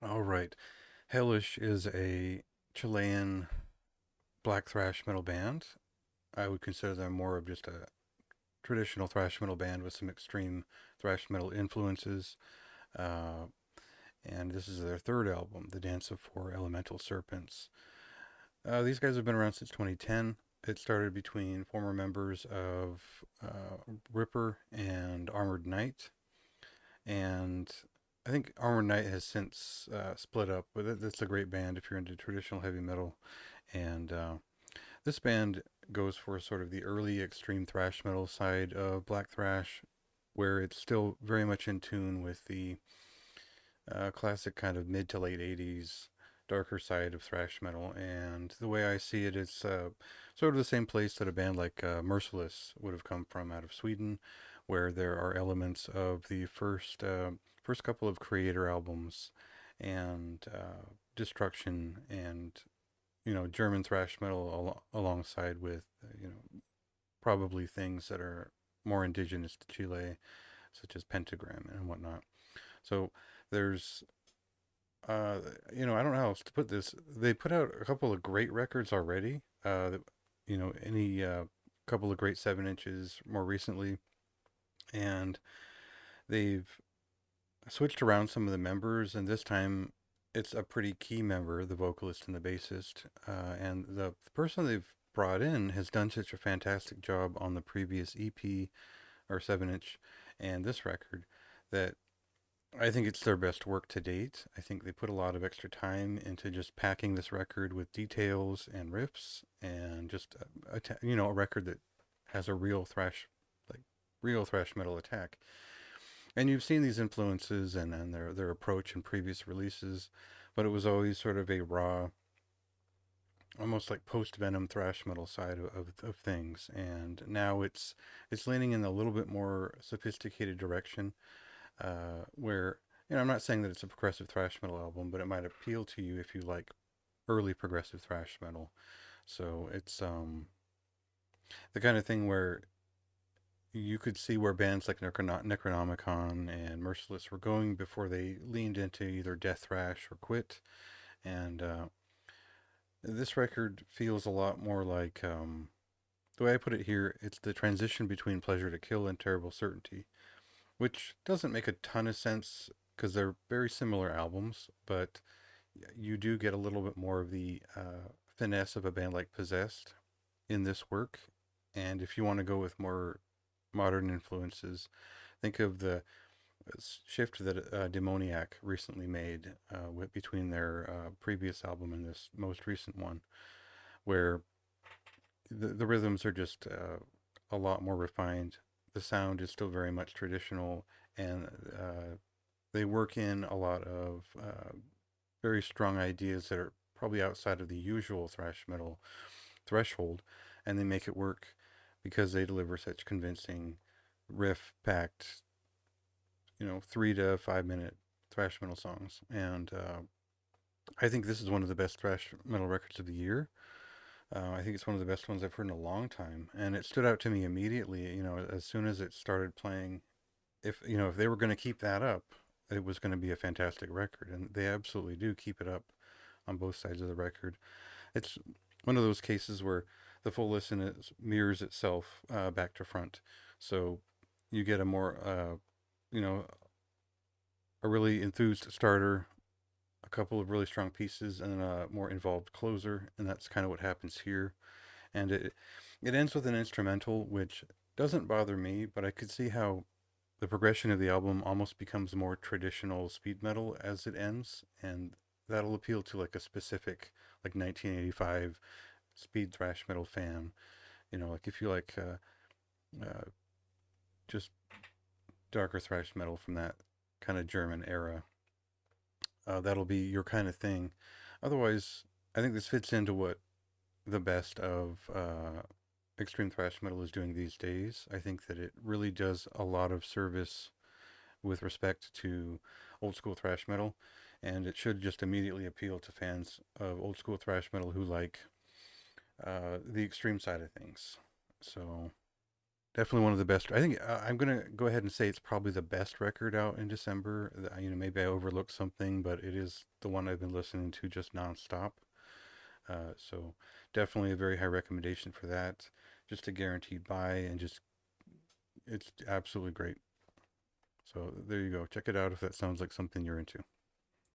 All right. Hellish is a Chilean black thrash metal band. I would consider them more of just a traditional thrash metal band with some extreme thrash metal influences. Uh, and this is their third album, The Dance of Four Elemental Serpents. These guys have been around since 2010. It started between former members of Ripper and Armored Knight, and I think Armored Knight has since split up, but that's a great band if you're into traditional heavy metal. And this band goes for sort of the early extreme thrash metal side of black thrash, where it's still very much in tune with the classic kind of mid to late 80s darker side of thrash metal. And the way I see it is sort of the same place that a band like Merciless would have come from out of Sweden, where there are elements of the first couple of Creator albums and Destruction and German thrash metal alongside with probably things that are more indigenous to Chile, such as Pentagram and whatnot. So there's uh, I don't know how else to put this. They put out a couple of great records already. Any couple of great 7 inches more recently, and they've switched around some of the members, and this time it's a pretty key member, the vocalist and the bassist, and the person they've brought in has done such a fantastic job on the previous EP or 7 inch and this record that I think it's their best work to date. I think they put a lot of extra time into just packing this record with details and riffs and just a record that has a like real thrash metal attack. And you've seen these influences and their approach in previous releases, but it was always sort of a raw, almost like post Venom thrash metal side of things. And now it's leaning in a little bit more sophisticated direction where I'm not saying that it's a progressive thrash metal album, but it might appeal to you if you like early progressive thrash metal. So it's the kind of thing where you could see where bands like Necronomicon and Merciless were going before they leaned into either death thrash or quit. And this record feels a lot more like the way I put it here. It's the transition between Pleasure to Kill and Terrible Certainty, which doesn't make a ton of sense because they're very similar albums, but you do get a little bit more of the finesse of a band like Possessed in this work. And if you want to go with more modern influences, think of the shift that Demoniac recently made between their previous album and this most recent one, where the rhythms are just a lot more refined. The sound is still very much traditional, and they work in a lot of very strong ideas that are probably outside of the usual thrash metal threshold, and they make it work because they deliver such convincing riff packed 3 to 5 minute thrash metal songs. And I think this is one of the best thrash metal records of the year. I think it's one of the best ones I've heard in a long time, and it stood out to me immediately. As soon as it started playing, if they were going to keep that up, it was going to be a fantastic record, and they absolutely do keep it up on both sides of the record. It's one of those cases where the full listen mirrors itself back to front, so you get a more you know a really enthused starter, a couple of really strong pieces, and a more involved closer, and that's kind of what happens here. And it ends with an instrumental, which doesn't bother me, but I could see how the progression of the album almost becomes more traditional speed metal as it ends, and that'll appeal to like a specific like 1985 speed thrash metal fan. Like if you like uh, just darker thrash metal from that kind of German era, that'll be your kind of thing. Otherwise, I think this fits into what the best of extreme thrash metal is doing these days. I think that it really does a lot of service with respect to old school thrash metal, and it should just immediately appeal to fans of old school thrash metal who like the extreme side of things. So Definitely one of the best. I think I'm gonna go ahead and say it's probably the best record out in December. Maybe I overlooked something, but it is the one I've been listening to just nonstop. So definitely a very high recommendation for that. Just a guaranteed buy, and just it's absolutely great. So there you go. Check it out if that sounds like something you're into.